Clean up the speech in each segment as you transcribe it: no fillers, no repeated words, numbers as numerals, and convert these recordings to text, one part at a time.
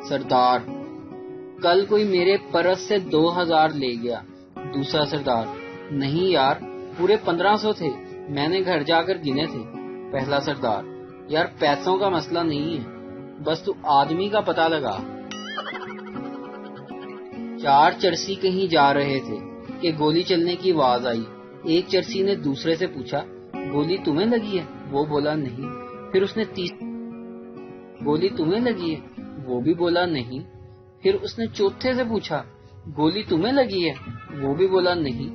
سردار: کل کوئی میرے پرس سے 2000 لے گیا۔ دوسرا سردار: نہیں یار، پورے 1500 تھے، میں نے گھر جا کر گنے تھے۔ پہلا سردار: یار پیسوں کا مسئلہ نہیں ہے، بس تو آدمی کا پتہ لگا۔ 4 چرسی کہیں جا رہے تھے کہ گولی چلنے کی آواز آئی۔ ایک چرسی نے دوسرے سے پوچھا، گولی تمہیں لگی ہے؟ وہ بولا نہیں۔ پھر اس نے گولی تمہیں لگی ہے؟ وہ بھی بولا نہیں۔ پھر اس نے چوتھے سے پوچھا، گولی تمہیں لگی ہے؟ وہ بھی بولا نہیں۔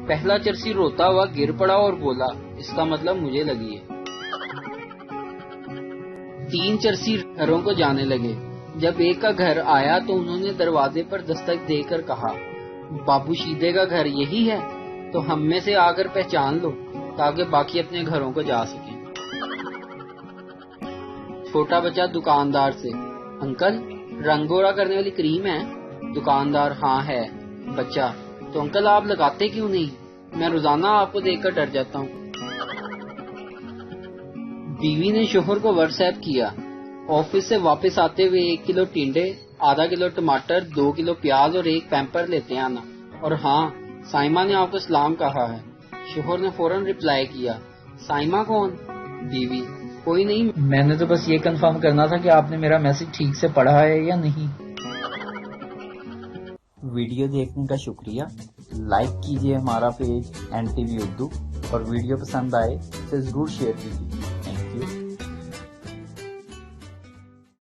پہلا چرسی روتا ہوا گر پڑا اور بولا، اس کا مطلب مجھے لگی ہے۔ 3 چرسی گھروں کو جانے لگے۔ جب ایک کا گھر آیا تو انہوں نے دروازے پر دستک دے کر کہا، بابو شیدے کا گھر یہی ہے؟ تو ہم میں سے آ کر پہچان لو تاکہ باقی اپنے گھروں کو جا سکیں۔ چھوٹا بچہ دکاندار سے، انکل رنگ گوڑا کرنے والی کریم ہے؟ دکاندار: ہاں ہے۔ بچہ: تو انکل آپ لگاتے کیوں نہیں؟ میں روزانہ آپ کو دیکھ کر ڈر جاتا ہوں۔ بیوی نے شوہر کو واٹس ایپ کیا، آفس سے واپس آتے ہوئے 1 کلو ٹینڈے، آدھا کلو ٹماٹر، 2 کلو پیاز اور 1 پیمپر لیتے آنا۔ اور ہاں، سائمہ نے آپ کو سلام کہا ہے۔ شوہر نے فوراً رپلائی کیا، سائمہ کون؟ بیوی: کوئی نہیں، میں نے تو بس یہ کنفرم کرنا تھا کہ آپ نے میرا میسج ٹھیک سے پڑھا ہے یا نہیں۔ ویڈیو دیکھنے کا شکریہ۔ لائک کیجیے ہمارا پیج NTV اردو، اور ویڈیو پسند آئے تو ضرور شیئر کیجیے۔